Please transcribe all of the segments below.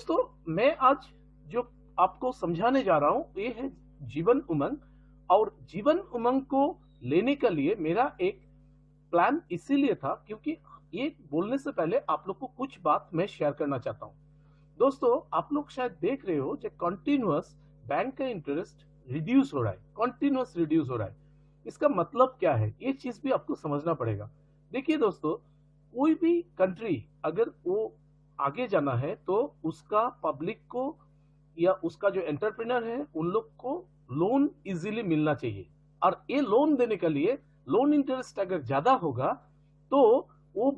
दोस्तों मैं आज जो आपको समझाने जा रहा हूं ये है जीवन उमंग। और जीवन उमंग को लेने के लिए मेरा एक प्लान इसीलिए था क्योंकि ये बोलने से पहले आप लोग को कुछ बात मैं शेयर करना चाहता हूं। दोस्तों आप लोग शायद देख रहे हो जो कंटिन्यूअस बैंक का इंटरेस्ट रिड्यूस हो रहा है, कंटिन्यूअस रिड्यूस हो रहा है। इसका मतलब क्या है ये चीज भी आपको समझना पड़ेगा। देखिए दोस्तों, कोई भी कंट्री अगर वो आगे जाना है तो उसका पब्लिक को या उसका जो एंटरप्रेन्योर है उन लोग को लोन इजीली मिलना चाहिए। और ये लोन देने के लिए लोन इंटरेस्ट अगर ज्यादा होगा तो वो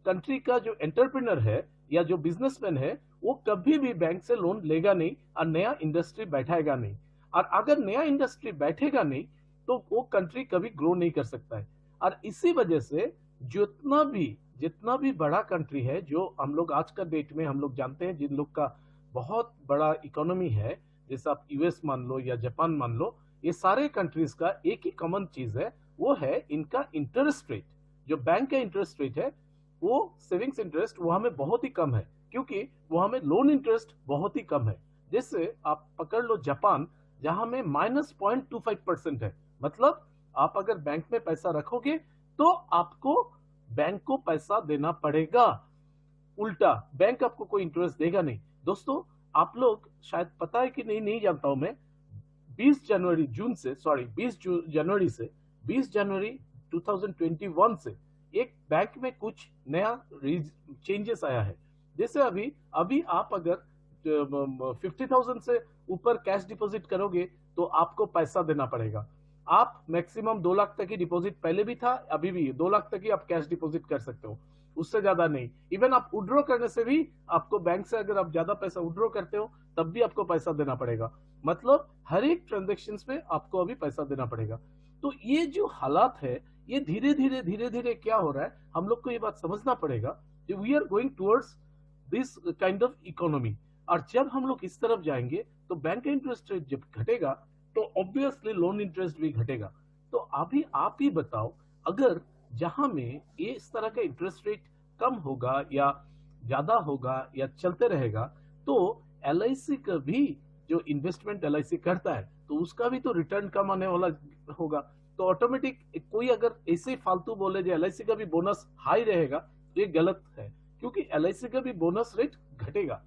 कंट्री का जो एंटरप्रेन्योर है या जो बिजनेसमैन है वो कभी भी बैंक से लोन लेगा नहीं और नया इंडस्ट्री बैठाएगा नहीं। और अगर नया इंडस्ट्री बैठेगा नहीं तो वो कंट्री कभी ग्रो नहीं कर सकता है। और इसी वजह से जितना भी बड़ा कंट्री है जो हम लोग आज का डेट में हम लोग जानते हैं, जिन लोग का बहुत बड़ा इकोनॉमी है, जैसे आप यूएस मान लो या जापान मान लो, ये सारे कंट्रीज का एक ही कॉमन चीज है, वो है इनका इंटरेस्ट रेट। जो बैंक का इंटरेस्ट रेट है वो सेविंग्स इंटरेस्ट वहां में बहुत ही कम है, क्योंकि वहां में लोन इंटरेस्ट बहुत ही कम है। जैसे आप पकड़ लो जापान, जहां में -0.25% है। मतलब आप अगर बैंक में पैसा रखोगे तो आपको बैंक को पैसा देना पड़ेगा, उल्टा बैंक आपको कोई इंटरेस्ट देगा नहीं। दोस्तों आप लोग शायद पता है कि नहीं, नहीं जानता हूं मैं, 20 जनवरी से 20 जनवरी 2021 से एक बैंक में कुछ नया चेंजेस आया है। जैसे अभी अभी आप अगर 50,000 से ऊपर कैश डिपॉजिट करोगे तो आपको पैसा देना पड़ेगा। आप मैक्सिमम 2 लाख तक की डिपॉजिट पहले भी था, अभी भी 2 लाख तक ही आप कैश डिपॉजिट कर सकते हो, उससे ज्यादा नहीं। इवन आप विड्रॉ करने से भी आपको बैंक से अगर आप ज्यादा पैसा विड्रॉ करते हो तब भी आपको पैसा देना पड़ेगा। मतलब हर एक ट्रांजेक्शन पे आपको अभी पैसा देना पड़ेगा। तो ये जो हालात है ये धीरे धीरे क्या हो रहा है, हम लोग को ये बात समझना पड़ेगा we are going towards this kind of economy. और जब हम लोग इस तरफ जाएंगे तो बैंक का इंटरेस्ट रेट जब घटेगा तो ऑब्वियसली लोन इंटरेस्ट भी घटेगा। तो अभी आप ही बताओ, अगर जहां में ये इस तरह का इंटरेस्ट रेट कम होगा या ज्यादा होगा या चलते रहेगा तो एलआईसी का भी जो इन्वेस्टमेंट एलआईसी करता है तो उसका भी तो रिटर्न कम आने वाला होगा। तो ऑटोमेटिक कोई अगर ऐसे फालतू बोले जो एलआईसी का भी बोनस हाई रहेगा तो ये गलत है, क्योंकि एलआईसी का भी बोनस रेट घटेगा,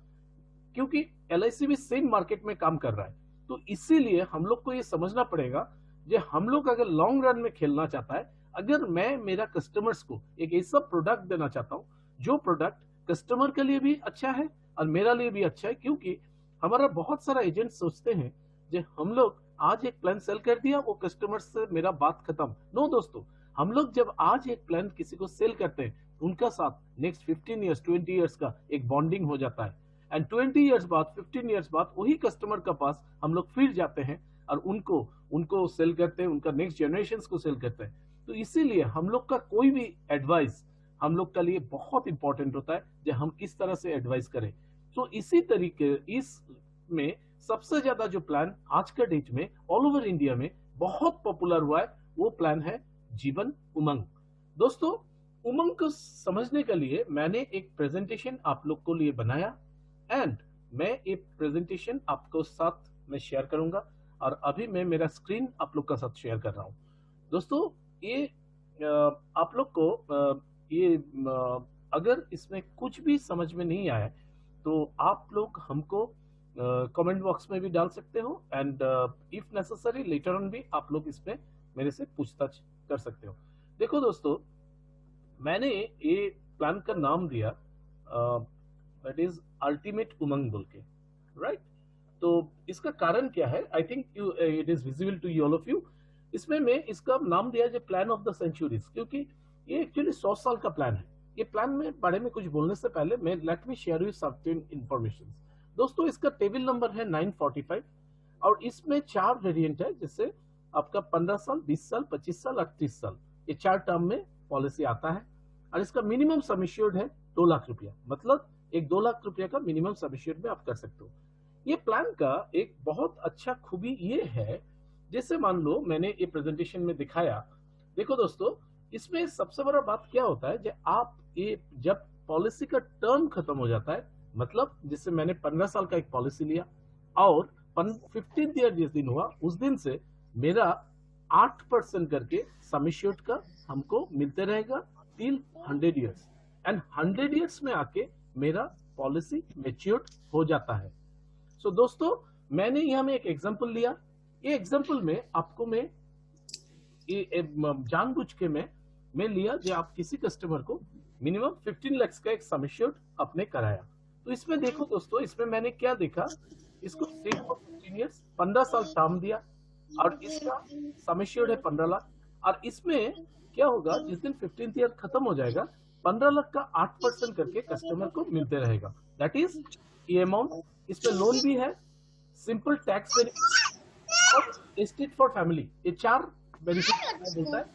क्योंकि एलआईसी भी सेम मार्केट में काम कर रहा है। तो इसीलिए हम लोग को ये समझना पड़ेगा कि हम लोग अगर लॉन्ग रन में खेलना चाहता है, अगर मैं मेरा कस्टमर्स को एक ऐसा प्रोडक्ट देना चाहता हूं जो प्रोडक्ट कस्टमर के लिए भी अच्छा है और मेरा लिए भी अच्छा है, क्योंकि हमारा बहुत सारा एजेंट सोचते हैं कि हम लोग आज एक प्लान सेल कर दिया वो कस्टमर से मेरा बात खत्म। नो दोस्तों, हम लोग जब आज एक प्लान किसी को सेल करते हैं उनका साथ नेक्स्ट 15 ईयर्स 20 ईयर्स का एक बॉन्डिंग हो जाता है। एंड 20 ईयर्स बाद 15 ईयर्स बाद वही कस्टमर के पास हम लोग फिर जाते हैं और उनको उनको सेल करते हैं, उनका नेक्स्ट जनरेशन को सेल करते हैं। तो इसीलिए हम लोग का कोई भी एडवाइस हम लोग के लिए बहुत इंपॉर्टेंट होता है कि हम किस तरह से एडवाइस करें। तो इसी तरीके इसमें सबसे ज्यादा जो प्लान आज का डेट में ऑल ओवर इंडिया में बहुत पॉपुलर हुआ है वो प्लान है जीवन उमंग। दोस्तों उमंग को समझने के लिए मैंने एक प्रेजेंटेशन आप लोग को लिए बनाया एंड मैं ये प्रेजेंटेशन आपको साथ में शेयर करूंगा। और अभी मैं मेरा स्क्रीन आप लोग का साथ शेयर कर रहा हूं। दोस्तों ये आप लोग को ये अगर इसमें कुछ भी समझ में नहीं आया तो आप लोग हमको कमेंट बॉक्स में भी डाल सकते हो and if necessary later on भी आप लोग इसमें मेरे से पूछताछ कर सकते हो। देखो दोस्तों, मैंने ये प्लान का नाम दिया दैट इज अल्टीमेट उमंग बोल के, राइट। तो इसका कारण क्या है, I think you it is visible to you all of you. इसमें मैं इसका नाम दिया जो प्लान ऑफ द सेंचुरीज, क्योंकि ये एक्चुअली 100 साल का प्लान है। ये प्लान में बारे में कुछ बोलने से पहले मैं let me share you certain information. दोस्तों इसका टेबल नंबर है 945 और इसमें 4 वेरिएंट है, जैसे आपका 15 साल, 20 साल, 25 साल, 38 साल, ये 4 टर्म में पॉलिसी आता है। और इसका मिनिमम सम एश्योर्ड है 2 लाख रुपया, मतलब एक 2 लाख रुपया का मिनिमम सम एश्योर्ड में आप कर सकते हो। ये प्लान का एक बहुत अच्छा खूबी ये है, जैसे मान लो मैंने ये प्रेजेंटेशन में दिखाया। देखो दोस्तों, इसमें सबसे बड़ा बात क्या होता है, जब आप ये जब पॉलिसी का टर्म खत्म हो जाता है मतलब जिससे मैंने 15 साल का एक पॉलिसी लिया और 15th ईयर जिस दिन हुआ उस दिन से मेरा 8% करके सम एश्योर्ड का हमको मिलते रहेगा टिल 100 ईयर्स, एंड 100 ईयर्स में आके मेरा पॉलिसी मैच्योर्ड हो जाता है। सो दोस्तों, मैंने यहाँ में एक एग्जांपल लिया। ये एग्जांपल में आपको मैं जानबूझ के मैं लिया जो आप किसी कस्टमर को मिनिमम 15 लाख का एक सम एश्योर्ड आपने कराया। तो इसमें देखो दोस्तों, इसमें मैंने क्या देखा, इसको 15 ईयर्स 15 साल टर्म दिया और इसका सम एश्योर्ड है 15 लाख। और इसमें क्या होगा, जिस दिन 15th ईयर खत्म हो जाएगा 15 लाख का 8% करके कस्टमर को मिलते रहेगा। दैट इज ये अमाउंट। इसमें लोन भी है, सिंपल टैक्स बेनिफिट और एस्टेट फॉर फैमिली, ये 4 बेनिफिट मिलता है।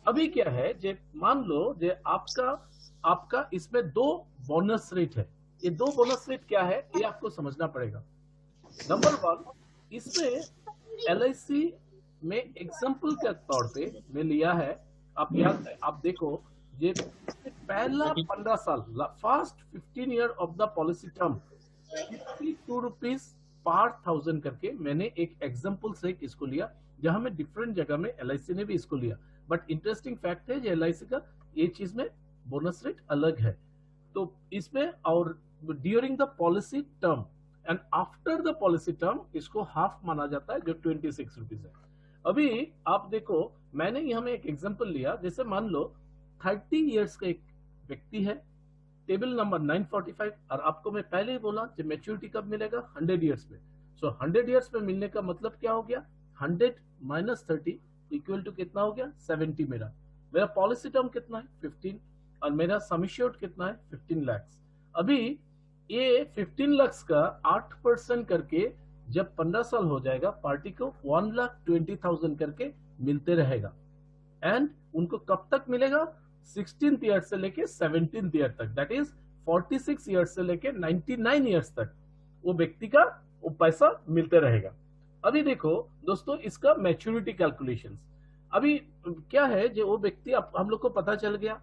अभी क्या है, जे मान लो जे आपका इसमें 2 बोनस रेट है। ये 2 बोनस रेट क्या है ये आपको समझना पड़ेगा। नंबर 1, इसमें LIC में एग्जांपल के तौर पे मैं लिया है, आप देखो ये पहला 15 साल first 15 year of the policy term 52 rupees per 1000 करके मैंने एक एग्जांपल से इसको लिया, जहां में डिफरेंट जगह में LIC ने भी इसको लिया। बट इंटरेस्टिंग फैक्ट है, LIC का ये चीज में बोनस रेट अलग है। तो इसमें और during the policy term and after the policy term इसको हाफ माना जाता है, जो 26 रुपीज है। अभी आप देखो, मैंने यहाँ में एक एग्जांपल लिया, जैसे मान लो 30 इयर्स का एक व्यक्ति है, टेबल नंबर 945, और आपको मैं पहले ही बोला कि मैच्योरिटी कब मिलेगा, 100 इयर्स में। सो 100 इयर्स में मिलने का मतलब क्या हो गया, 100 माइनस 30 इक्वल टू कितना हो गया, 70। मेरा पॉलिसी टर्म कितना है, 15, और मेरा सम एश्योर्ड कितना है, 15 लाख। अभी ये 15 लाख का 8% करके जब 15 साल हो जाएगा, पार्टी को 1,20,000 करके मिलते रहेगा। एंड उनको कब तक मिलेगा, 16th ईयर से लेके 17th ईयर तक, दैट इज 46 ईयर से लेके 99 ईयर्स तक वो व्यक्ति का वो पैसा मिलते रहेगा। अभी देखो दोस्तों, इसका मैच्योरिटी कैलकुलेशन अभी क्या है, जो वो व्यक्ति हम लोग को पता चल गया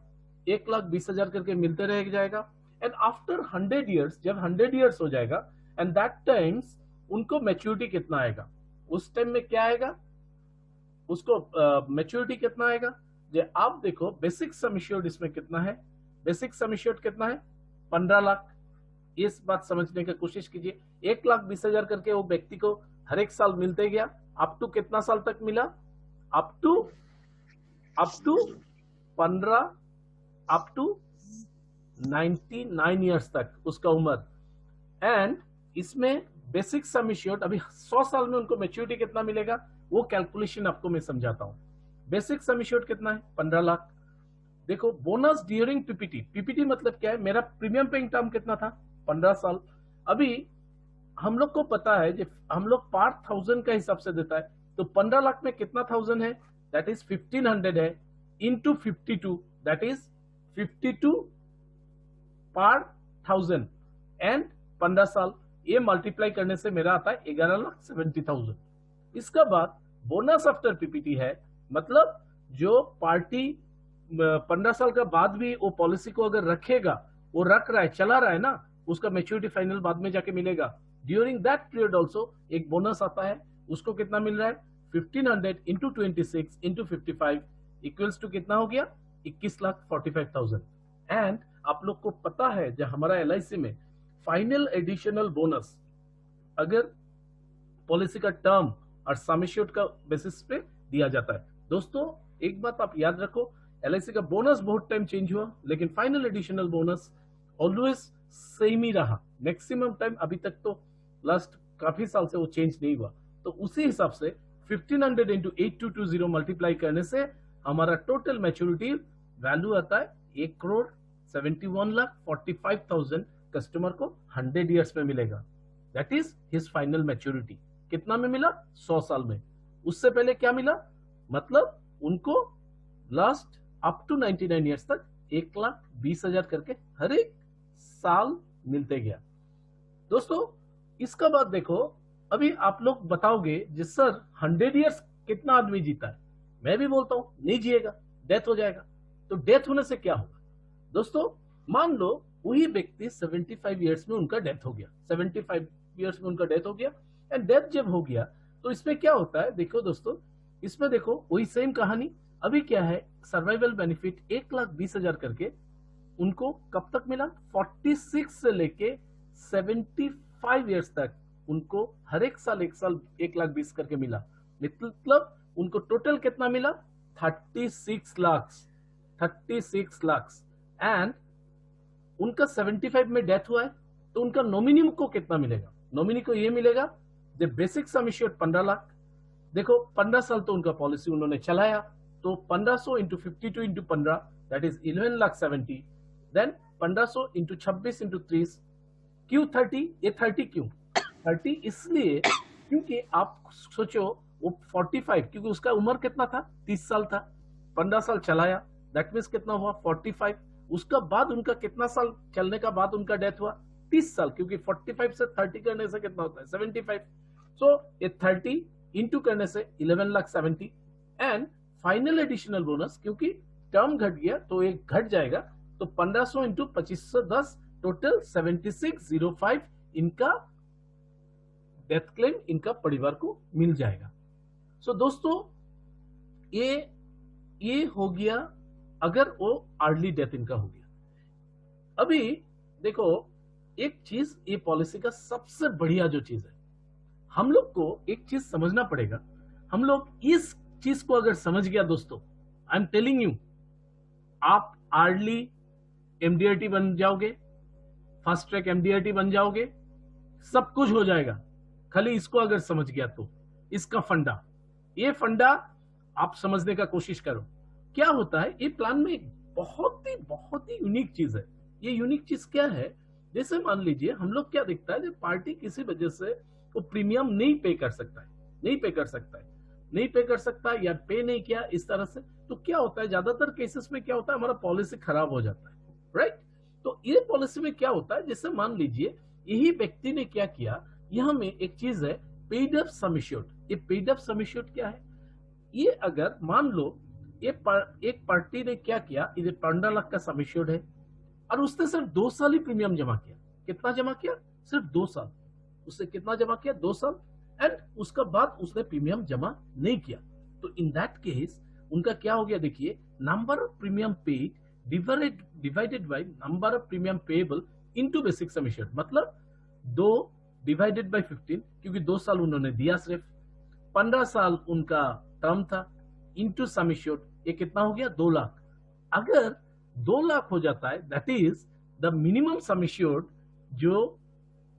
1,20,000 करके मिलते रह जाएगा। एंड आफ्टर 100 इयर्स, जब 100 इयर्स हो जाएगा, एंड दैट टाइम्स उनको मैच्योरिटी कितना आएगा, उस टाइम में क्या आएगा, उसको मैच्योरिटी कितना आएगा। जो आप देखो बेसिक सम एश्योर्ड इसमें कितना है, बेसिक सम एश्योर्ड कितना है, 15 लाख। इस बात समझने की कोशिश कीजिए, 1,20,000 करके वो व्यक्ति को हर एक साल मिलते गया, अप टू कितना साल तक मिला, up to 15, up to 99 years तक उसका उम्र। एंड इसमें बेसिक सम एश्योर्ड अभी 100 साल में उनको मैच्योरिटी कितना मिलेगा, वो कैलकुलेशन आपको मैं समझाता हूं। बेसिक सम एश्योर्ड कितना है, 15 लाख। देखो बोनस ड्यूरिंग पीपीटी मतलब क्या है, मेरा प्रीमियम पेइंग टर्म कितना था, 15 साल। अभी हम लोग को पता है, हम लोग पर 1000 का हिसाब से देता है, तो 15 लाख में कितना 1000 है, दैट इज 1500 है, इंटू 52, दैट इज 52 पर 1000 एंड 15 साल, ये मल्टीप्लाई करने से मेरा आता है 11,70,000। इसका बाद बोनस आफ्टर पीपीटी है, मतलब जो पार्टी 15 साल का बाद भी वो पॉलिसी को अगर रखेगा, वो रख रहा है, चला रहा है ना, उसका मैच्योरिटी फाइनल बाद में जाके मिलेगा। ड्यूरिंग दैट पीरियड ऑल्सो एक बोनस आता है, उसको कितना मिल रहा है, 1500 इंटू 26 इंटू 55 इक्वल्स टू कितना हो गया, 21,45,000। एंड आप लोग को पता है जब हमारा LIC में फाइनल एडिशनल बोनस अगर पॉलिसी का टर्म और सम एश्योर्ड का बेसिस पे दिया जाता है। दोस्तों एक बात आप याद रखो, LIC का बोनस बहुत टाइम चेंज हुआ, लेकिन final additional bonus always same ही रहा मैक्सिमम टाइम। अभी तक तो लास्ट काफी साल से वो चेंज नहीं हुआ। तो उसी हिसाब से 1500 इंटू 8220 मल्टीप्लाई करने से हमारा टोटल मैच्योरिटी वैल्यू आता है 1,71,45,000 कस्टमर को 100 इयर्स में मिलेगा। That is his final maturity. कितना में मिला, 100 साल में। उससे पहले क्या मिला, मतलब उनको लास्ट अप टू 99 इयर्स तक 1,20,000 करके हर एक साल मिलते गया। दोस्तों इसका बाद देखो, अभी आप लोग बताओगे जिस सर 100 इयर्स कितना आदमी जीता है, मैं भी बोलता हूं नहीं जिएगा, डेथ हो जाएगा। तो डेथ होने से क्या होगा दोस्तों, मान लो वही व्यक्ति 75 ईयर्स में उनका डेथ हो गया, 75 ईयर्स में उनका डेथ हो गया। एंड डेथ जब हो गया तो इसमें क्या होता है, देखो दोस्तों, इसमें देखो वही सेम कहानी। अभी क्या है, सर्वाइवल बेनिफिट 1,20,000 करके उनको कब तक मिला, 46 से लेके 75 ईयर्स तक उनको हर एक साल 1,20,000 करके मिला। मतलब उनको टोटल कितना मिला, 36 लाख, 36 लाख। एंड उनका 75 में डेथ हुआ है तो उनका नॉमिनी को कितना मिलेगा, नॉमिनी को ये मिलेगा जब बेसिक सम एश्योर्ड 15 लाख। देखो 15 साल तो उनका पॉलिसी उन्होंने चलाया, तो 1500 into 52 into 15 that is 11,70,000। Then 1500 into 26 into 30, क्यों 30, ये 30 क्यों 30, इसलिए क्योंकि आप सोचो वो 45, क्योंकि उसका उम्र कितना था, 30 साल था, 15 साल चलाया, दैट मीन्स कितना हुआ 45। उसका बाद उनका कितना साल चलने का बाद उनका डेथ हुआ, 30 साल, क्योंकि 45 से 30 करने से कितना होता है 75। सो ये 30 इंटू करने से 11,70,000। एंड फाइनल एडिशनल बोनस, क्योंकि टर्म घट गया तो एक घट जाएगा, तो 1500 इंटू 2510 टोटल 7605 इनका डेथ क्लेम इनका परिवार को मिल जाएगा। सो दोस्तों ये हो गया अगर वो अर्ली डेथ इनका हो गया। अभी देखो एक चीज, ये पॉलिसी का सबसे बढ़िया जो चीज है, हम लोग को एक चीज समझना पड़ेगा। हम लोग इस चीज को अगर समझ गया दोस्तों, आई एम टेलिंग यू, आप अर्ली एमडीआरटी बन जाओगे, फास्ट ट्रैक एमडीआरटी बन जाओगे, सब कुछ हो जाएगा। खाली इसको अगर समझ गया तो इसका फंडा, ये फंडा आप समझने का कोशिश करो। क्या होता है ये प्लान में एक बहुत ही यूनिक चीज है। ये यूनिक चीज क्या है, जैसे मान लीजिए हम लोग क्या दिखता है, जब पार्टी किसी वजह से वो प्रीमियम नहीं पे कर सकता है, नहीं पे कर सकता या पे नहीं किया इस तरह से, तो क्या होता है ज्यादातर केसेस में क्या होता है, हमारा पॉलिसी खराब हो जाता है, राइट। तो ये पॉलिसी में क्या होता है, जैसे मान लीजिए यही व्यक्ति ने क्या किया, यहां में एक चीज है पेड अप सम एश्योर्ड। ये पेड अप सम एश्योर्ड क्या है, ये अगर मान लो एक पार्टी ने क्या किया, ये 15 लाख का सम एश्योर्ड है और उसने सिर्फ 2 साल ही प्रीमियम जमा किया। कितना जमा किया, सिर्फ 2 साल। उसने कितना जमा किया, 2 साल। एंड उसका बाद उसने प्रीमियम जमा नहीं किया, तो इन दैट केस उनका क्या हो गया, देखिए number of premium paid divided by number of premium payable into basic sum assured, मतलब 2 डिवाइडेड बाय 15, क्योंकि 2 साल उन्होंने दिया सिर्फ, 15 साल उनका टर्म था, इनटू सम एश्योर्ड, ये कितना हो गया 2 लाख। अगर 2 लाख हो जाता है, that is the minimum sum assured जो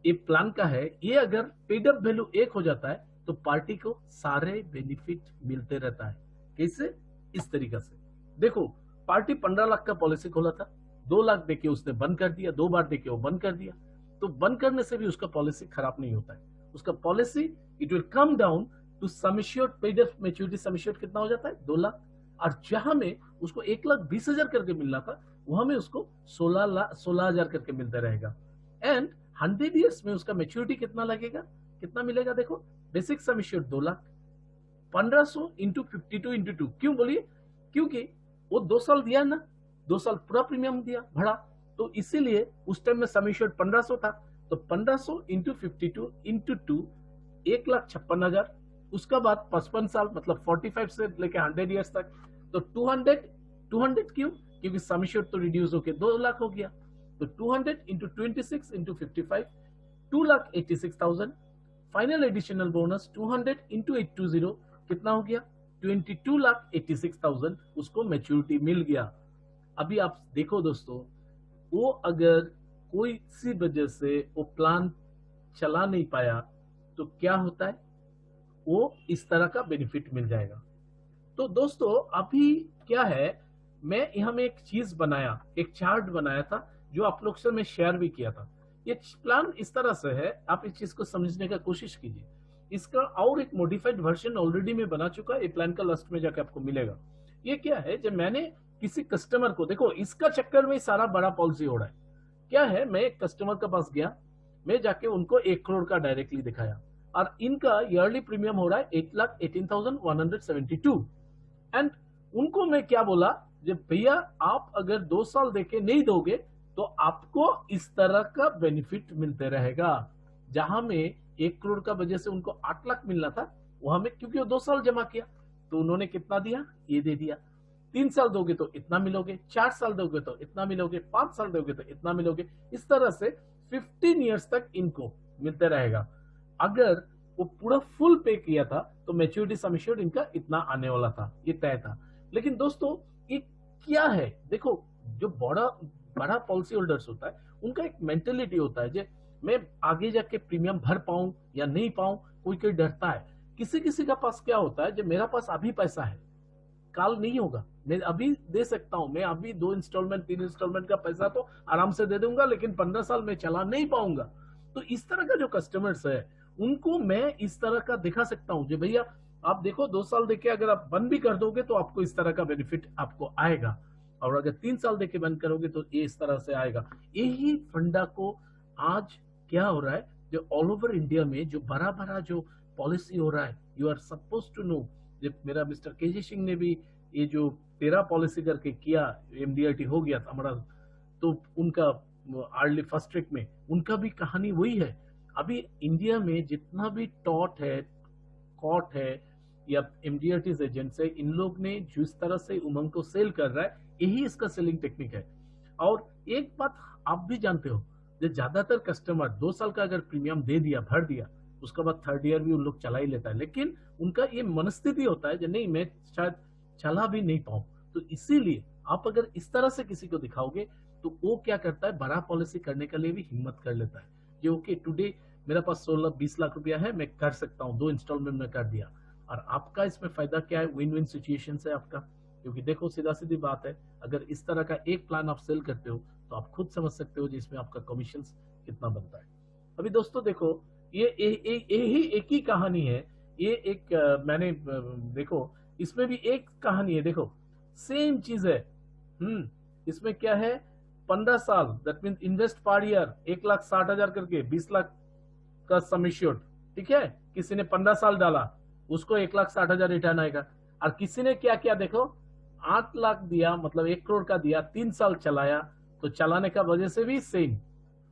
ये प्लान का है, ये अगर पेड अप वैल्यू 1 हो जाता है तो पार्टी को सारे बेनिफिट मिलते रहता है। कैसे, इस तरीके से देखो, पार्टी 15 लाख का पॉलिसी खोला था, 2 लाख देके उसने बंद कर दिया, 2 बार देके वो बंद कर दिया, तो बंद करने से भी उसका पॉलिसी खराब नहीं होता है। उसका policy it will come down to sum assured paid up maturity sum assured कितना हो जाता है 2 लाख, और जहां में उसको 1,20,000 करके मिलना था वहां में उसको 16,00,000 करके मिलता रहेगा। एंड 100 ईयर्स में उसका मैच्योरिटी कितना लगेगा, कितना मिलेगा, देखो basic sum assured 2 lakh, 1500 into 52 into 2, क्यों बोलिए, क्योंकि वो 2 साल दिया ना, 2 साल पूरा प्रीमियम दिया भरा, तो इसीलिए उस टाइम में सम एश्योर्ड 1500 था, तो 1500 इंटू 52 इंटू 2 1,56,000। उसका बाद 55 साल मतलब 45 से लेकर 100 ईयर्स तक, तो 200 क्यों, क्योंकि सम एश्योर्ड तो रिड्यूस होकर 2 लाख हो गया, तो 200 into 26 into 55 2,86,000। Final additional bonus 200 into 820 कितना हो गया 22,86,000 उसको मैच्योरिटी मिल गया। अभी आप देखो दोस्तों, वो अगर कोई सी वजह से वो प्लान चला नहीं पाया तो क्या होता है, वो इस तरह का बेनिफिट मिल जाएगा। तो दोस्तों अभी क्या है, मैं यहाँ में एक चीज बनाया, एक चार्ट बनाया था जो आप लोग से मैं शेयर भी किया था। ये प्लान इस तरह से है, आप इस चीज को समझने का कोशिश कीजिए। इसका और एक मॉडिफाइड वर्जन ऑलरेडी मैं बना चुका है, ये प्लान का लास्ट में जाकर आपको मिलेगा। ये क्या है, जब मैंने किसी कस्टमर को, देखो इसका चक्कर में सारा बड़ा पॉलिसी हो रहा है। क्या है, मैं एक कस्टमर के पास गया, मैं जाके उनको 1 करोड़ का डायरेक्टली दिखाया और इनका ईयरली प्रीमियम हो रहा है 8,18,172। एंड उनको मैं क्या बोला, जब भैया आप अगर 2 साल देके नहीं दोगे तो आपको इस तरह का बेनिफिट मिलते रहेगा। जहां में 1 करोड़ का वजह से उनको 8 लाख मिलना था, वहां में क्योंकि वो 2 साल जमा किया तो उन्होंने कितना दिया, ये दे दिया। 3 साल दोगे तो इतना मिलोगे, 4 साल दोगे तो इतना मिलोगे, 5 साल दोगे तो इतना मिलोगे। इस तरह से 15 ईयर्स तक इनको मिलते रहेगा। अगर वो पूरा फुल पे किया था तो मैच्योरिटी सम एश्योर्ड इनका इतना आने वाला था, ये तय था। लेकिन दोस्तों ये क्या है, देखो जो बड़ा बड़ा पॉलिसी होल्डर्स होता है उनका एक मेंटेलिटी होता है, जो मैं आगे जाके प्रीमियम भर पाऊं या नहीं पाऊं, कोई कोई डरता है। किसी किसी का पास क्या होता है, जो मेरा पास अभी पैसा है, काल नहीं होगा, मैं अभी दे सकता हूं, मैं अभी 2 इंस्टॉलमेंट 3 इंस्टॉलमेंट का पैसा तो आराम से दे दूंगा, लेकिन 15 साल में चला नहीं पाऊंगा। तो इस तरह का जो कस्टमर्स है उनको मैं इस तरह का दिखा सकता हूं, जो भैया आप देखो 2 साल देके अगर आप बंद भी कर दोगे तो आपको इस तरह का बेनिफिट आपको आएगा, और अगर 3 साल देके बंद करोगे तो ये इस तरह से आएगा। यही फंडा को आज क्या हो रहा है, जो ऑल ओवर इंडिया में जो बड़ा बड़ा जो पॉलिसी हो रहा है, you are suppose to know. जब मेरा मिस्टर केजी सिंह ने भी ये जो 13 पॉलिसी करके किया, एमडीआरटी हो गया था हमारा, तो उनका अर्ली फर्स्ट ट्रिक में उनका भी कहानी वही है। अभी इंडिया में जितना भी टॉट है, कॉट है या एमडीआरटी एजेंट्स है, इन लोग ने जिस तरह से उमंग को सेल कर रहा है, यही इसका सेलिंग टेक्निक है। और एक बात आप भी जानते हो, जो ज्यादातर कस्टमर 2 साल का अगर प्रीमियम दे दिया, भर दिया, उसका बाद 3rd ईयर भी उन लोग चला ही लेता है, लेकिन उनका ये मनस्थिति होता है जो नहीं मैं शायद चला भी नहीं पाऊं। तो इसीलिए आप अगर इस तरह से किसी को दिखाओगे तो वो क्या करता है, बड़ा पॉलिसी करने के लिए भी हिम्मत कर लेता है, जो ओके टुडे मेरा पास 16-20 लाख रुपया है, मैं कर सकता हूँ, 2 इंस्टॉलमेंट में कर दिया। और आपका इसमें फायदा क्या है, विन विन सिचुएशन है आपका। क्योंकि देखो सीधा सीधी बात है, अगर इस तरह का एक प्लान आप सेल करते हो तो आप खुद समझ सकते हो जिसमें आपका कमीशन कितना बनता है। अभी दोस्तों देखो ये एक ही कहानी है, ये एक मैंने देखो इसमें भी एक कहानी है, देखो सेम चीज है। इसमें क्या है, 15 साल, that mean invest per year 1,60,000 करके 20 लाख का सम एश्योर्ड, ठीक है। किसी ने 15 साल डाला, उसको 1,60,000 रिटर्न आएगा। और किसी ने क्या किया देखो, 8 लाख दिया, मतलब 1 करोड़ का दिया, 3 साल चलाया, तो चलाने का वजह से भी सेम।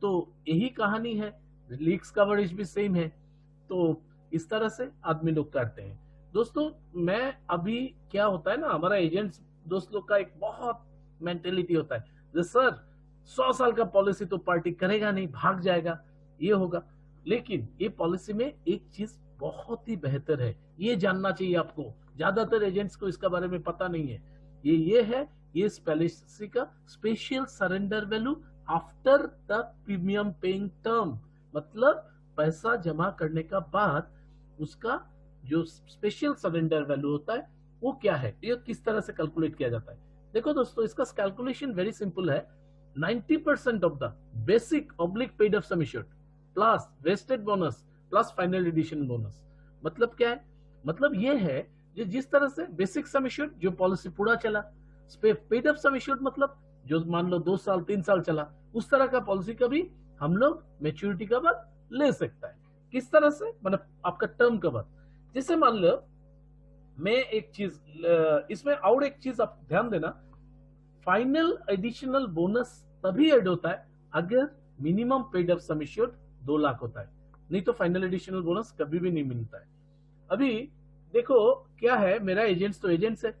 तो यही कहानी है, लीक्स कवरेज भी सेम है। तो इस तरह से आदमी लोग करते हैं। दोस्तों मैं अभी क्या होता है ना, हमारा एजेंट्स दोस्त लोग का एक बहुत मेंटेलिटी होता है, सर 100 साल का पॉलिसी तो पार्टी करेगा नहीं, भाग जाएगा, ये होगा। लेकिन ये पॉलिसी में एक चीज बहुत ही बेहतर है, ये जानना चाहिए आपको, ज्यादातर एजेंट्स को इसका बारे में पता नहीं है। ये है, ये पॉलिसी का special surrender value after the premium paying term, मतलब पैसा जमा करने का बाद उसका जो स्पेशल सरेंडर वैल्यू होता है वो क्या है, ये किस तरह से कैलकुलेट किया जाता है। देखो दोस्तों इसका कैलकुलेशन वेरी सिंपल है। 90% of the basic oblique paid of sum assured plus vested bonus plus final addition bonus. मतलब क्या है, मतलब ये है जो जिस तरह से बेसिक सम एश्योर्ड जो पॉलिसी पूरा चला, पेड ऑफ सम एश्योर्ड मतलब जो मान लो 2 साल 3 साल चला, उस तरह का पॉलिसी का भी हम लोग मैच्योरिटी का बाद ले सकता है। किस तरह से, मतलब आपका टर्म का बाद। जैसे मान लो मैं एक चीज इसमें और एक चीज आप ध्यान देना, फाइनल एडिशनल बोनस तभी ऐड होता है अगर minimum paid of sum assured 2 lakh होता है, नहीं तो फाइनल एडिशनल बोनस कभी भी नहीं मिलता है। अभी देखो क्या है, मेरा एजेंट्स तो एजेंट्स है,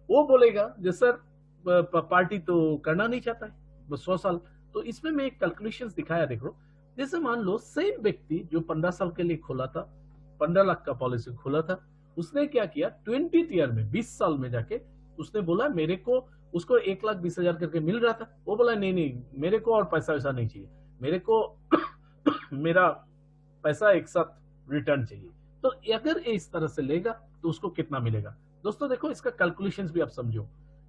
वो बोलेगा जो सर पार्टी तो करना नहीं चाहता है बस 100 साल। तो इसमें मैं एक कैलकुलेशन दिखाया, देखो जैसे मान लो सेम व्यक्ति जो 15 साल के लिए खोला था, 15 लाख का पॉलिसी खोला था, उसने क्या किया 20th ईयर में 20 साल में जाके उसने बोला मेरे को, उसको 1,20,000 करके मिल रहा था, वो बोला नहीं नहीं मेरे को और पैसा वैसा नहीं चाहिए, मेरे को मेरा पैसा एक साथ रिटर्न चाहिए। तो अगर ये इस तरह से लेगा तो उसको कितना मिलेगा। दोस्तों देखो इसका कैलकुलेशंस भी आप समझो,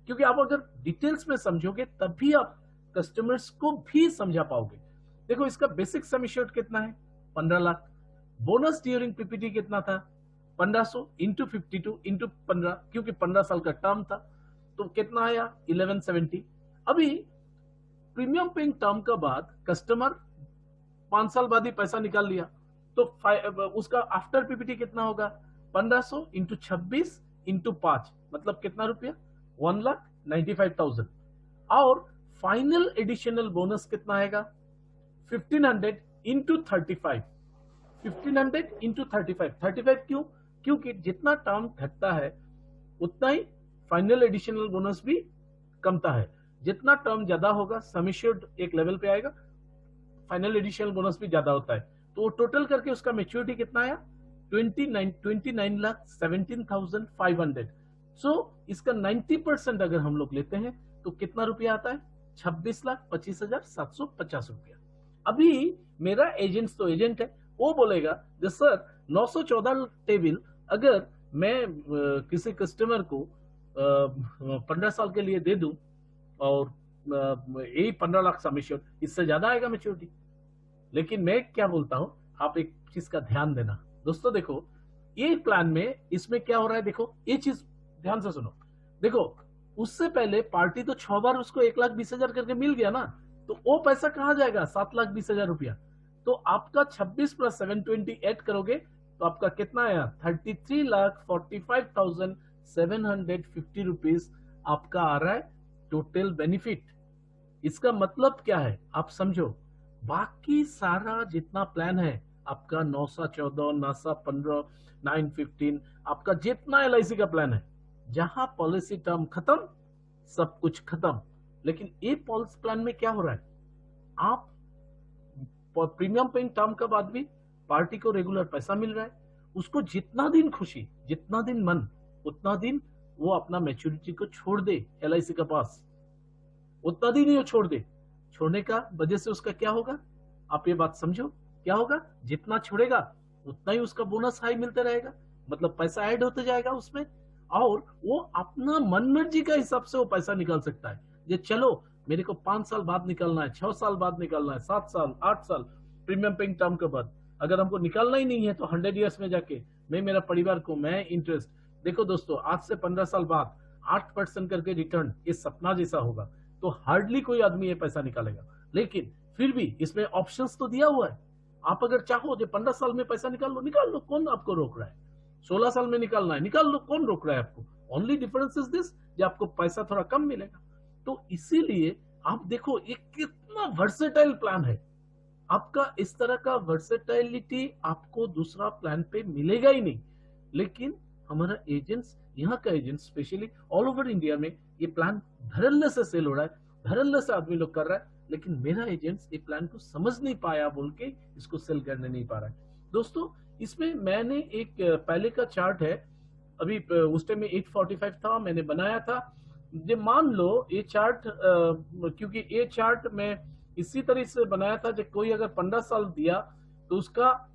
क्योंकि आप अगर डिटेल्स में समझोगे तभी आप कस्टमर्स को भी समझा पाओगे। देखो इसका बेसिक सम एश्योर्ड कितना है, 15 लाख। बोनस ड्यूरिंग पीपीटी कितना था, 1500 इंटू 52 इंटू 15, क्योंकि 15 साल का टर्म था, तो कितना आया 1170। अभी प्रीमियम पेइंग टर्म का बाद कस्टमर 5 साल बाद ही पैसा निकाल लिया, तो उसका आफ्टर पीपीटी कितना होगा, 1500 इंटू 26 इंटू 5, मतलब कितना रुपया, 1,95,000। और फाइनल एडिशनल बोनस कितना आएगा? 1500 इंटू 35। 1500 इंटू 35 क्यों? क्योंकि जितना टर्म घटता है उतना ही फाइनल एडिशनल बोनस भी कमता है। जितना टर्म ज्यादा होगा, सम एश्योर्ड एक लेवल पे आएगा, फाइनल एडिशनल बोनस भी ज्यादा होता है। तो टोटल करके उसका मैच्योरिटी कितना आया? 29,17,500। सो इसका 90% अगर हम लोग लेते हैं तो कितना रुपया आता है? 26,25,750 रुपया। अभी मेरा एजेंट तो एजेंट है, वो बोलेगा सर 914 टेबल अगर मैं किसी कस्टमर को 15 साल के लिए दे दूं और यही 15 लाख समेशन, इससे ज्यादा आएगा मैच्योरिटी। लेकिन मैं क्या बोलता हूं, आप एक चीज का ध्यान देना दोस्तों। देखो ये प्लान में इसमें क्या हो रहा है, देखो ये चीज ध्यान से सुनो। देखो उससे पहले पार्टी तो 6 बार उसको 1,20,000 करके मिल गया ना, तो वो पैसा कहां जाएगा? 7,20,000 रुपया। तो आपका 26 प्लस 720 ऐड करोगे तो आपका कितना आया? 33,45,750 रुपीज आपका आ रहा है टोटल बेनिफिट। इसका मतलब क्या है आप समझो। बाकी सारा जितना प्लान है आपका 914, नासा 15, 915, आपका जितना LIC का प्लान है, जहां पॉलिसी टर्म खत्म सब कुछ खत्म। लेकिन ये पॉलिसी प्लान में क्या हो रहा है, आप प्रीमियम पेइंग टर्म का बाद भी पार्टी को रेगुलर पैसा मिल रहा है। उसको जितना दिन खुशी, जितना दिन मन, उतना दिन वो अपना मैच्योरिटी को छोड़ दे LIC के पास, उतना दिन ही वो छोड़ दे। छोड़ने का वजह से उसका क्या होगा, आप ये बात समझो क्या होगा? जितना छोड़ेगा उतना ही उसका बोनस हाई मिलता रहेगा, मतलब पैसा ऐड होते जाएगा उसमें, और वो अपना मन मर्जी का हिसाब से वो पैसा निकाल सकता है। ये चलो मेरे को 5 साल बाद निकालना है, 6 साल बाद निकालना है, 7 साल, 8 साल प्रीमियम पेइंग टर्म के बाद, अगर हमको निकालना ही नहीं है तो 100 ईयर्स में जाके मैं, मेरा परिवार को मैं इंटरेस्ट। देखो दोस्तों, आज से 15 साल बाद 8% करके रिटर्न, ये सपना जैसा होगा, तो हार्डली कोई आदमी ये पैसा निकालेगा। लेकिन फिर भी इसमें ऑप्शंस तो दिया हुआ है। आप अगर चाहो जो 15 साल में पैसा निकाल लो, कौन आपको रोक रहा है? 16 साल में निकालना है, निकाल लो, कौन रोक रहा है आपको? ओनली डिफरेंस इज दिस, जो आपको पैसा थोड़ा कम मिलेगा। तो इसीलिए आप देखो ये कितना वर्सेटाइल प्लान है आपका। इस तरह का वर्सेटाइलिटी आपको दूसरा प्लान पे मिलेगा ही नहीं। लेकिन हमारा एजेंट्स, यहाँ का agent specially all over India में ये प्लान धड़ल्ले से सेल हो रहा है, धड़ल्ले से आदमी लोग कर रहा है। लेकिन मेरा एजेंट्स ये प्लान को समझ नहीं पाया बोल के इसको सेल करने नहीं पा रहा है। दोस्तों इसमें मैंने एक पहले का चार्ट है, अभी उस टाइम में 845 था, मैंने बनाया था। ये मान लो ये चार्ट, क्योंकि ये चार्ट में इसी तरह से बनाया था, जब कोई अगर 15 साल दिया तो उसका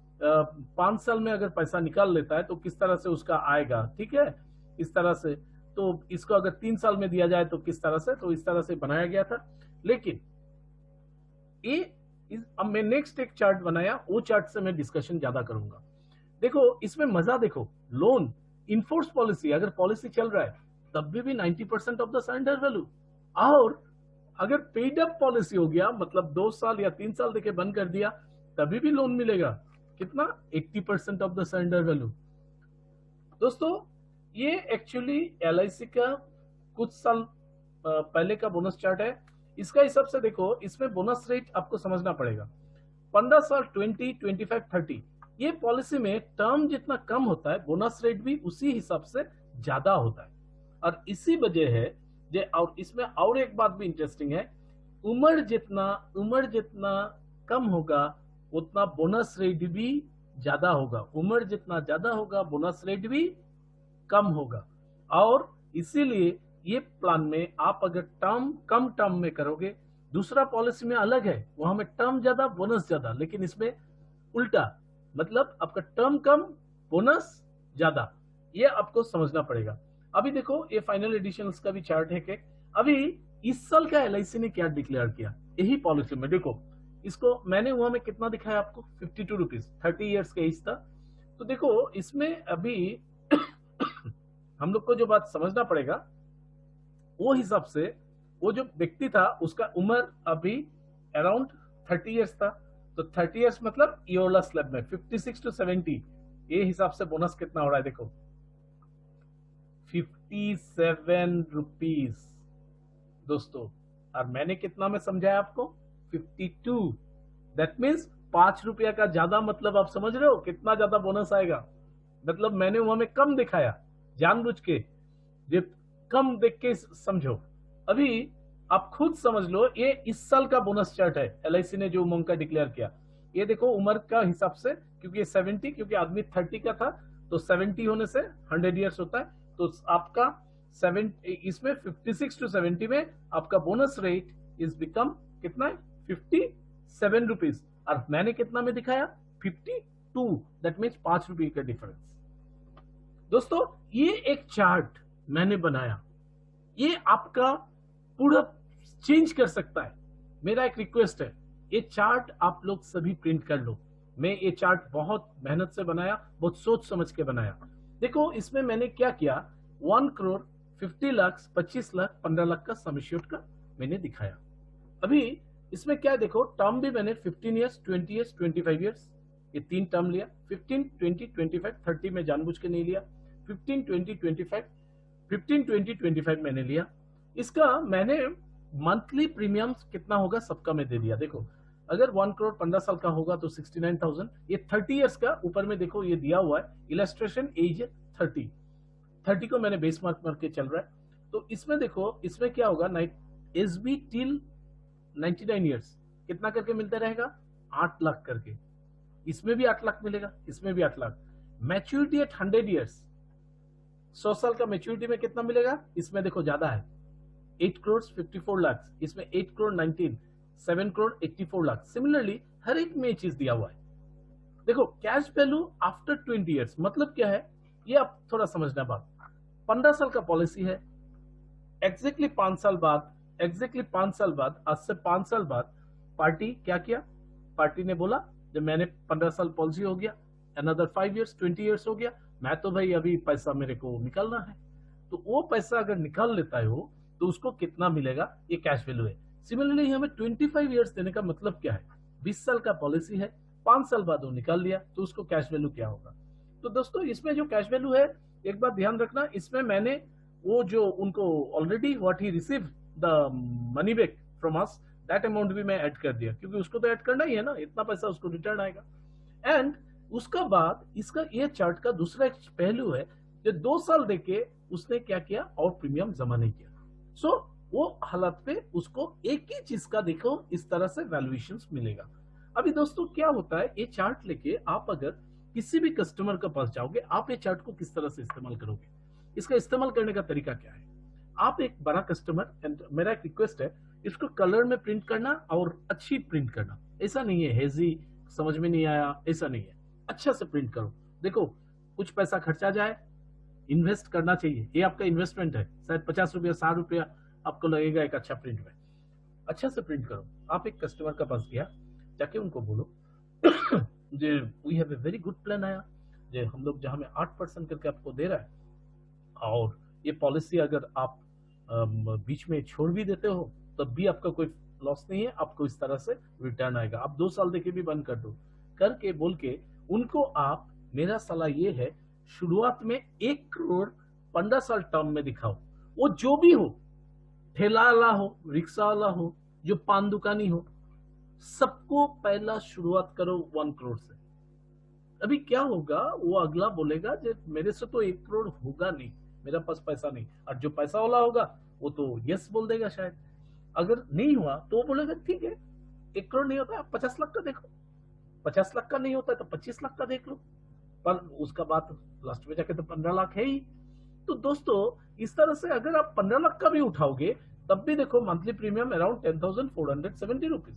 5 साल में अगर पैसा निकाल लेता है तो किस तरह से उसका आएगा, ठीक है, इस तरह से। तो इसको अगर 3 साल में दिया जाए तो किस तरह से, तो इस तरह से बनाया गया था। लेकिन ये अब मैं नेक्स्ट एक चार्ट बनाया, वो चार्ट से मैं डिस्कशन ज्यादा करूंगा। देखो इसमें मजा देखो, लोन इनफोर्स पॉलिसी, अगर पॉलिसी चल रहा है तब भी 90% ऑफ द सरेंडर वैल्यू, और अगर पेड अप पॉलिसी हो गया, मतलब 2 साल या 3 साल देके बंद कर दिया, तभी भी लोन मिलेगा कितना? 80% ऑफ द सरेंडर वैल्यू। दोस्तों ये एक्चुअली LIC का कुछ साल पहले का बोनस चार्ट है। इसका हिसाब से देखो, इसमें बोनस रेट आपको समझना पड़ेगा। 15 साल 20, 25, 30, ये पॉलिसी में टर्म जितना कम होता है बोनस रेट भी उसी हिसाब से ज्यादा होता है। और इसी वजह है जे, और इसमें और एक बात भी इंटरेस्टिंग है, उम्र जितना कम होगा उतना बोनस रेट भी ज्यादा होगा, उम्र जितना ज्यादा होगा बोनस रेट भी कम होगा। और इसीलिए ये प्लान में आप अगर टर्म कम टर्म में करोगे, दूसरा पॉलिसी में अलग है, वहां में टर्म ज्यादा बोनस ज्यादा, लेकिन इसमें उल्टा, मतलब आपका टर्म कम बोनस ज्यादा, ये आपको समझना पड़ेगा। अभी देखो ये फाइनल एडिशंस का भी चार्ट है कि अभी इस साल का LIC ने क्या डिक्लेयर किया यही पॉलिसी में। देखो इसको मैंने वहां में कितना दिखाया आपको, 52 रुपीज, 30 ईयर्स का एज था। तो देखो इसमें अभी हम लोग को जो बात समझना पड़ेगा, वो हिसाब से वो जो व्यक्ति था उसका उम्र अभी अराउंड 30 ईयर्स था। तो 30 ईयर्स मतलब ईयरला स्लैब में 56 to 70, ये हिसाब से बोनस कितना हो रहा है देखो, 57 रुपीज दोस्तों। और मैंने कितना में समझाया आपको? 52। दैट मीन्स 5 रुपया का ज्यादा, मतलब आप समझ रहे हो कितना ज्यादा बोनस आएगा। मतलब मैंने वहां में कम दिखाया जानबूझ के, ये कम देख के समझो। अभी आप खुद समझ लो, ये इस साल का बोनस चार्ट है एलआईसी ने जो उमंग का डिक्लेयर किया। ये देखो उम्र का हिसाब से, क्योंकि 70, क्योंकि आदमी 30 का था तो 70 होने से 100 ईयर्स होता है, तो आपका 7 इसमें 56 to 70 में आपका बोनस रेट इज बिकम कितना है? 57 रुपीज। और मैंने कितना में दिखाया? 52। दैट मीन्स 5 रुपये का डिफरेंस। दोस्तों ये एक चार्ट मैंने बनाया, ये आपका पूरा चेंज कर सकता है। मेरा एक रिक्वेस्ट है, ये चार्ट आप लोग सभी प्रिंट कर लो। मैं ये चार्ट बहुत मेहनत से बनाया, बहुत सोच समझ के बनाया। देखो इसमें मैंने क्या किया, 1 करोड़, 50 लाख, 25 लाख, 15 लाख का सम एश्योर्ड का मैंने दिखाया। अभी इसमें क्या है देखो, टर्म भी मैंने 15 ईयर्स, 20 ईयर्स, 25 ईयर्स, ये 3 टर्म लिया। 15, 20, 25, 30 में जानबूझ के नहीं लिया। 15, 20, 25, 15, 20, 25 मैंने लिया। इसका मैंने मंथली प्रीमियम कितना होगा सबका मैं दे दिया। देखो अगर 1 करोड़ 15 साल का होगा तो 69,000। ये 30 ईयर्स का ऊपर में देखो ये दिया हुआ है, इलस्ट्रेशन एज 30 को मैंने बेस मार्क मार के चल रहा है। तो इसमें देखो, इसमें क्या होगा, एस बी टिल 99 ईयर्स कितना करके मिलता रहेगा? 8 लाख करके। इसमें भी 8 लाख मिलेगा, इसमें भी 8 लाख। मैच्योरिटी एट 100 ईयर्स, 100 साल का मैच्योरिटी में कितना मिलेगा? इसमें देखो ज्यादा है, 8 करोड़ 54 लाख, इसमें 8 करोड़ 19, 7 करोड़ 84 लाख। सिमिलरली हर एक में चीज दिया हुआ है। देखो कैश वैल्यू आफ्टर 20 ईयर्स मतलब क्या है, ये आप थोड़ा समझना बात। 15 साल का पॉलिसी है, एग्जैक्टली 5 साल बाद, आज से 5 साल बाद पार्टी क्या किया? पार्टी ने बोला जब मैंने 15 साल पॉलिसी हो गया, अनदर 5 ईयर्स, 20 ईयर्स हो गया, मैं तो भाई अभी पैसा मेरे को निकालना है। तो वो पैसा अगर निकाल लेता हो तो उसको कितना मिलेगा, ये कैश वैल्यू है। सिमिलरली हमें 25 ईयर्स देने का मतलब क्या है? 20 साल का पॉलिसी है, 5 साल बाद वो निकाल लिया तो उसको कैश वैल्यू क्या होगा? तो दोस्तों इसमें जो कैश वैल्यू है, एक बात ध्यान रखना, इसमें मैंने वो जो उनको already what he receive the money back from us, that amount भी मैं ऐड कर दिया, क्योंकि उसको तो ऐड करना ही है ना, इतना पैसा उसको रिटर्न आएगा। एंड उसका बाद इसका ये चार्ट का दूसरा एक पहलू है, जो 2 साल देके उसने क्या किया और प्रीमियम जमा नहीं किया। सो वो हालत पे उसको एक ही चीज का देखो इस तरह से वैल्यूएशंस मिलेगा। अभी दोस्तों क्या होता है, ये चार्ट लेके आप अगर किसी भी कस्टमर के पास जाओगे, आप ये चार्ट को किस तरह से इस्तेमाल करोगे? इसका इस्तेमाल करने का तरीका क्या है? आप एक बड़ा कस्टमर, एंड मेरा एक रिक्वेस्ट है, इसको कलर में प्रिंट करना और अच्छी प्रिंट करना। ऐसा नहीं है हेजी, समझ में नहीं आया, ऐसा नहीं है, अच्छा से प्रिंट करो। देखो कुछ पैसा खर्चा जाए, इन्वेस्ट करना चाहिए, ये आपका इन्वेस्टमेंट है। शायद 50 रुपया 60 रुपया आपको लगेगा एक अच्छा प्रिंट में, अच्छा से प्रिंट करो। आप एक कस्टमर के पास गया, जाके उनको बोलो जे we have a very good plan आया, जे हम लोग जहां में 8% करके आपको दे रहा है, और ये पॉलिसी अगर आप बीच में छोड़ भी देते हो तब भी आपका कोई लॉस नहीं है, आपको इस तरह से रिटर्न आएगा। आप 2 साल देके भी बंद कर दो, करके बोल के उनको आप, मेरा सलाह ये है, शुरुआत में 1 करोड़ 15 साल टर्म में दिखाओ। वो जो भी हो, ठेला वाला हो, रिक्शा वाला हो, जो पान दुकानी हो, सबको पहला शुरुआत करो 1 करोड़ से। अभी क्या होगा, वो अगला बोलेगा जे मेरे से तो 1 करोड़ होगा नहीं, मेरा पास पैसा नहीं। और जो पैसा वाला होगा वो तो यस बोल देगा शायद। अगर नहीं हुआ तो वो बोलेगा ठीक है, 1 करोड़ नहीं होता, आप 50 लाख का देखो, 50 लाख का नहीं होता तो 25 लाख का देख लो, पर उसका बात लास्ट में जाके तो 15 लाख है ही। तो दोस्तों इस तरह से अगर आप 15 लाख का भी उठाओगे तब भी देखो मंथली प्रीमियम अराउंड 10,470 रुपीज।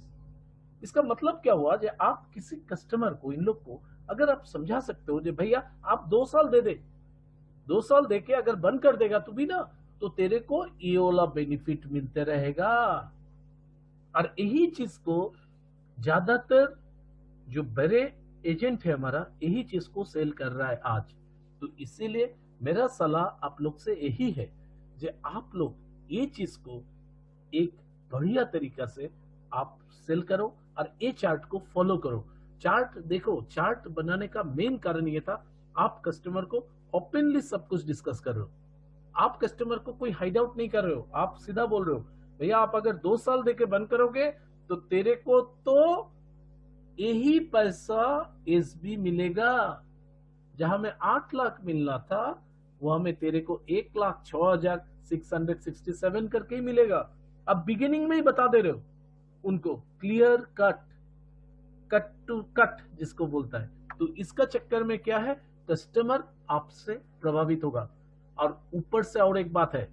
इसका मतलब क्या हुआ, जो आप किसी कस्टमर को, इन लोग को अगर आप समझा सकते हो जो भैया आप 2 साल दे दे, 2 साल देके अगर बंद कर देगा तो भी ना, तो तेरे को ये वाला बेनिफिट मिलते रहेगा। और यही चीज को ज्यादातर जो बड़े एजेंट है हमारा, यही चीज को सेल कर रहा है आज। तो इसीलिए मेरा सलाह आप लोग से यही है, जो आप लोग ये चीज को एक बढ़िया तरीका से आप सेल करो और ये चार्ट को फॉलो करो। चार्ट देखो, चार्ट बनाने का मेन कारण ये था, आप कस्टमर को ओपनली सब कुछ डिस्कस कर रहे हो, आप कस्टमर को कोई हाइड आउट नहीं कर रहे हो, आप सीधा बोल रहे हो भैया आप अगर 2 साल देके बंद करोगे तो तेरे को तो यही पैसा एसबी मिलेगा। जहां में 8 लाख मिलना था वहां में तेरे को 1,06,667 करके ही मिलेगा। अब बिगिनिंग में ही बता दे रहे हो उनको, clear cut, cut to cut जिसको बोलता है। तो इसका चक्कर में क्या है, कस्टमर आपसे प्रभावित होगा। और ऊपर से और एक बात है,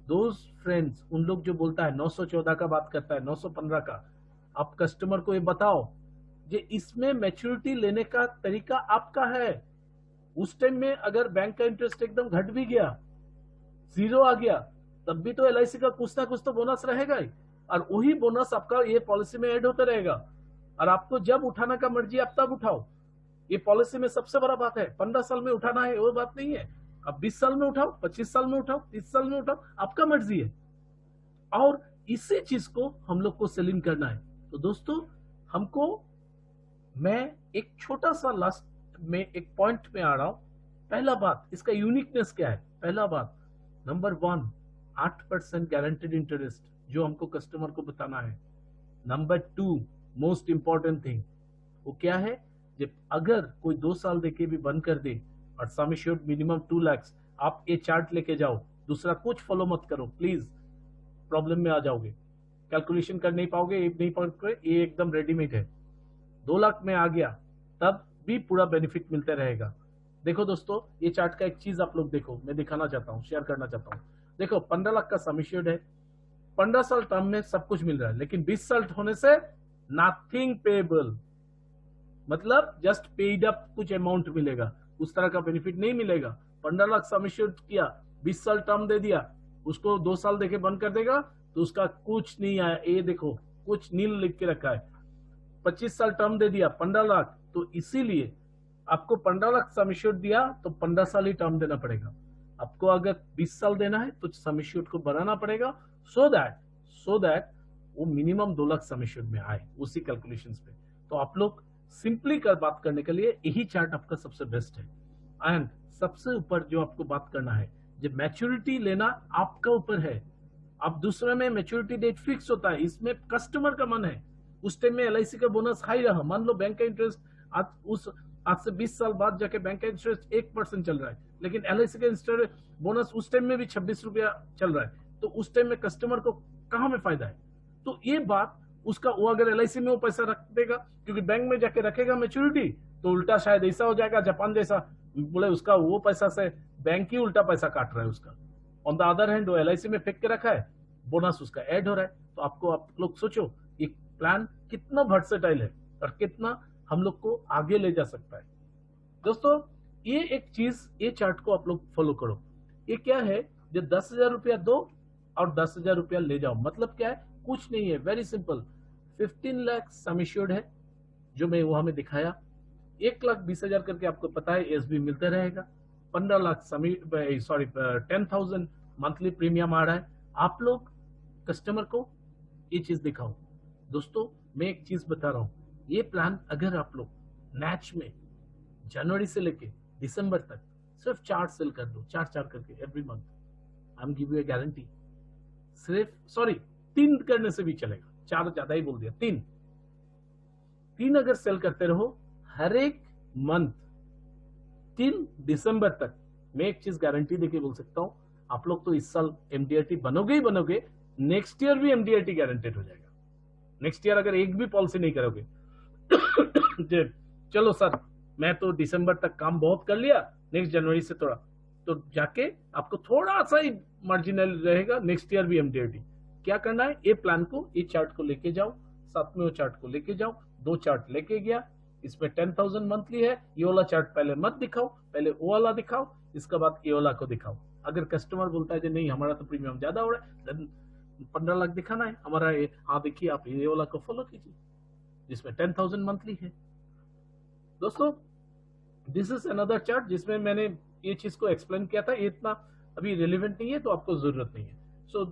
दोस्त फ्रेंड्स, उन लोग जो बोलता है 914 का बात करता है, 915 का, आप कस्टमर को ये बताओ जे इसमें मैच्योरिटी लेने का तरीका आपका है। उस टाइम में अगर बैंक का इंटरेस्ट एकदम घट भी गया, 0 आ गया, तब भी तो एलआईसी का कुछ ना कुछ तो बोनस रहेगा ही, और वही बोनस आपका ये पॉलिसी में ऐड होता रहेगा। और आपको जब उठाने का मर्जी आप तब उठाओ। ये पॉलिसी में सबसे बड़ा बात है, 15 साल में उठाना है वो बात नहीं है। अब 20 साल में उठाओ, 25 साल में उठाओ, 30 साल में उठाओ, आपका मर्जी है। और इसी चीज को हम लोग को सेलिंग करना है। तो दोस्तों, हमको, मैं एक छोटा सा लास्ट में एक पॉइंट में आ रहा हूं। पहला बात, इसका यूनिकनेस क्या है? पहला बात, नंबर 1, 8% गारंटेड इंटरेस्ट जो हमको कस्टमर को बताना है। नंबर 2, मोस्ट इंपॉर्टेंट थिंग, वो क्या है, जब अगर कोई 2 साल देके भी बंद कर दे और सम एश्योर्ड मिनिमम 2 लाख, आप ये चार्ट लेके जाओ, दूसरा कुछ फॉलो मत करो प्लीज, प्रॉब्लम में आ जाओगे, कैलकुलेशन कर नहीं पाओगे, नहीं पाओगे, ये एकदम रेडीमेड है। 2 लाख में आ गया तब भी पूरा बेनिफिट मिलता रहेगा। देखो दोस्तों, ये चार्ट का एक चीज आप लोग देखो, मैं दिखाना चाहता हूँ, शेयर करना चाहता हूँ। देखो 15 लाख का सम एश्योर्ड है, 15 साल टर्म में सब कुछ मिल रहा है, लेकिन 20 साल होने से नथिंग पेएबल, मतलब जस्ट पेड अप कुछ अमाउंट मिलेगा, उस तरह का बेनिफिट नहीं मिलेगा। 15 लाख सम एश्योर्ड किया, 20 साल टर्म दे दिया, उसको 2 साल देके बंद कर देगा तो उसका कुछ नहीं आया। ये देखो कुछ नील लिख के रखा है। 25 साल टर्म दे दिया 15 लाख, तो इसीलिए आपको 15 लाख सम एश्योर्ड दिया तो 15 साल ही टर्म देना पड़ेगा। आपको अगर 20 साल देना है तो सम एश्योर्ड को बनाना पड़ेगा, सो दैट वो मिनिमम 2 लाख सम एश्योर्ड में आए उसी कैलकुलेशंस पे। तो आप लोग सिंपली कर बात करने के लिए यही चार्ट आपका सबसे बेस्ट है। एंड सबसे ऊपर जो आपको बात करना है, जब मैच्योरिटी लेना आपका ऊपर है। अब दूसरे में मैच्योरिटी डेट फिक्स होता है, इसमें कस्टमर का मन है। उस टाइम में एलआईसी का बोनस हाई रहा, मान लो बैंक का इंटरेस्ट आज से 20 साल बाद जाके बैंक का इंटरेस्ट 1% चल रहा है, लेकिन एलआईसी का इंटरेस्ट बोनस उस टाइम में भी 26 रुपया चल रहा है, तो उस टाइम में कस्टमर को कहां में फायदा है? तो ये बात उसका, वो अगर एलआईसी में वो पैसा रख देगा, क्योंकि बैंक में जाके रखेगा मैच्योरिटी, तो उल्टा शायद ऐसा हो जाएगा जापान जैसा, बोले उसका वो पैसा से बैंक ही उल्टा पैसा काट रहा है उसका। ऑन द अदर हैंड वो एलआईसी में फेंक के रखा है, बोनस उसका ऐड हो रहा है। तो आपको, आप लोग सोचो ये प्लान कितना वर्सेटाइल है और कितना हम लोग को आगे ले जा सकता है। दोस्तों, ये एक चीज, ये चार्ट को आप लोग फॉलो करो। ये क्या है, जो 10,000 रुपया दो और 10,000 रुपया ले जाओ, मतलब क्या है, कुछ नहीं है, very simple. 15 lakh sum assured है जो मैं वहां में दिखाया, 1,20,000 करके आपको पता है एसबी मिलता रहेगा, 15 लाख 10,000 मंथली प्रीमियम आ रहा है। आप लोग कस्टमर को ये चीज दिखाओ। दोस्तों, मैं एक चीज बता रहा हूं, ये प्लान अगर आप लोग मैच में जनवरी से लेके दिसंबर तक सिर्फ 4 सेल कर दो, 4 करके every month, I am give U A guarantee. सिर्फ 3 करने से भी चलेगा, 4 ज्यादा ही बोल दिया, 3 अगर सेल करते रहो हर एक मंथ टिल दिसंबर तक, मैं एक चीज गारंटी देके बोल सकता हूं, आप लोग तो इस साल एमडीआरटी बनोगे ही बनोगे, नेक्स्ट ईयर भी एमडीआरटी गारंटेड हो जाएगा। नेक्स्ट ईयर अगर एक भी पॉलिसी नहीं करोगे चलो सर मैं तो दिसंबर तक काम बहुत कर लिया, नेक्स्ट जनवरी से थोड़ा, तो जाके आपको थोड़ा सा ही मार्जिनल रहेगा, नेक्स्ट ईयर भी एमडीआरटी। क्या करना है, ये प्लान को, ये चार्ट को लेके जाओ, साथ में वो चार्ट को लेके जाओ। 2 चार्ट लेके गया, इसमें 10,000 मंथली है, ये वाला चार्ट पहले मत दिखाओ, पहले वो वाला दिखाओ, इसके बाद ये वाला को दिखाओ। अगर कस्टमर बोलता है कि नहीं हमारा तो प्रीमियम ज्यादा हो रहा है, 15 लाख दिखाना है हमारा, हाँ देखिए आप ये वाला को फॉलो कीजिए जिसमें 10,000 मंथली है। दोस्तों, दिस इज अनदर चार्ट जिसमें मैंने ये चीज को एक्सप्लेन किया था, ये इतना अभी रिलेवेंट नहीं है तो आपको जरूरत नहीं है। सो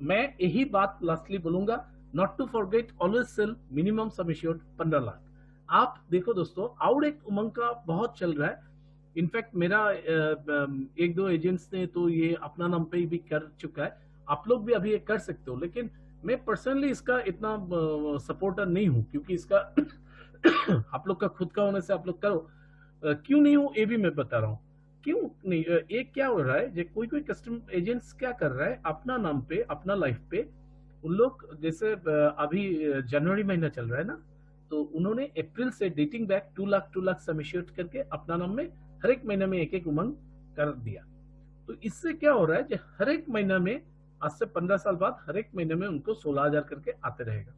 मैं यही बात लास्टली बोलूंगा, not to forget, always sell minimum sum assured 15 lakh. आप देखो दोस्तों, और एक उमंग का बहुत चल रहा है, इनफैक्ट मेरा 1-2 एजेंट्स ने तो ये अपना नाम पे भी कर चुका है, आप लोग भी अभी ये कर सकते हो, लेकिन मैं पर्सनली इसका इतना सपोर्टर नहीं हूं, क्योंकि इसका आप लोग का खुद का होने से आप लोग करो। क्यों नहीं हूं ये भी मैं बता रहा हूँ। क्यों नहीं, ये क्या हो रहा है, जो कोई कोई कस्टम एजेंट्स क्या कर रहा है, अपना नाम पे अपना लाइफ पे उन लोग, जैसे अभी जनवरी महीना चल रहा है ना, तो उन्होंने अप्रैल से dating back 2 lakh sum assured करके अपना नाम में हर एक महीने में एक एक उमंग कर दिया। तो इससे क्या हो रहा है, जो हर एक महीना में आज से 15 साल बाद हर एक महीने में उनको 16,000 करके आते रहेगा।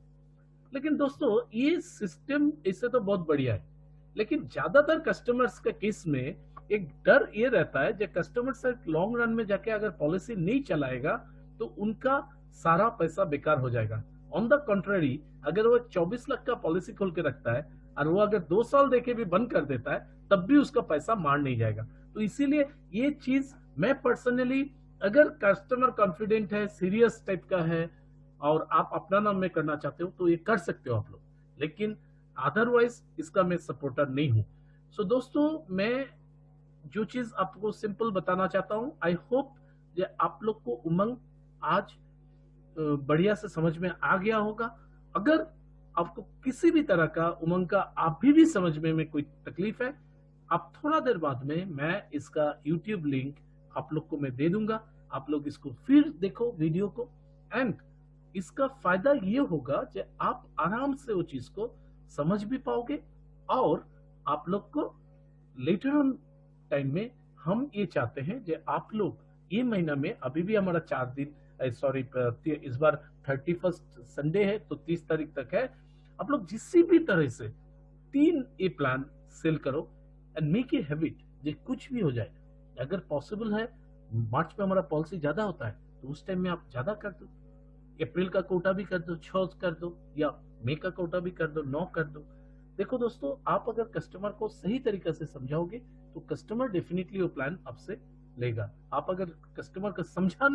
लेकिन दोस्तों ये सिस्टम इससे तो बहुत बढ़िया है, लेकिन ज्यादातर कस्टमर्स का केस में एक डर ये रहता है, जब कस्टमर से लॉन्ग रन में जाके अगर पॉलिसी नहीं चलाएगा तो उनका सारा पैसा बेकार हो जाएगा। ऑन द कंट्ररी, अगर वो 24 लाख का पॉलिसी खोल के रखता है और वो अगर 2 साल देके भी बंद कर देता है, तब भी उसका पैसा मार नहीं जाएगा। तो इसीलिए ये चीज मैं पर्सनली, अगर कस्टमर कॉन्फिडेंट है, सीरियस टाइप का है और आप अपना नाम में करना चाहते हो तो ये कर सकते हो आप लोग, लेकिन अदरवाइज इसका मैं सपोर्टर नहीं हूं। सो दोस्तों, मैं जो चीज आपको सिंपल बताना चाहता हूं, आई होप ये आप लोग को उमंग आज बढ़िया से समझ में आ गया होगा। अगर आपको किसी भी तरह का उमंग का आप भी समझने में कोई तकलीफ है, आप थोड़ा देर बाद में मैं इसका यूट्यूब लिंक आप लोग को मैं दे दूंगा। आप लोग इसको फिर देखो वीडियो को, एंड इसका फायदा ये होगा कि आप आराम से वो चीज को समझ भी पाओगे। और आप लोग को लेटर ऑन टाइम में हम ये चाहते हैं कि आप लोग ये महीना में, अभी भी हमारा 4 दिन, सॉरी इस बार 31 संडे है तो 30 तारीख तक है, आप लोग जिस भी तरह से 3 प्लान सेल करो एंड मेक ए हैबिट। ये कुछ भी हो जाए, अगर पॉसिबल है मार्च में हमारा पॉलिसी ज्यादा होता है तो उस टाइम में आप ज्यादा कर दो, अप्रैल का कोटा भी कर दो 6 कर दो, या मई का कोटा भी कर दो 9 कर दो। देखो दोस्तों, आप अगर कस्टमर को सही तरीके से समझाओगे तो कस्टमर डेफिनेटली वो प्लान आपसे लेगा। आप अगर कस्टमर को समझा नहीं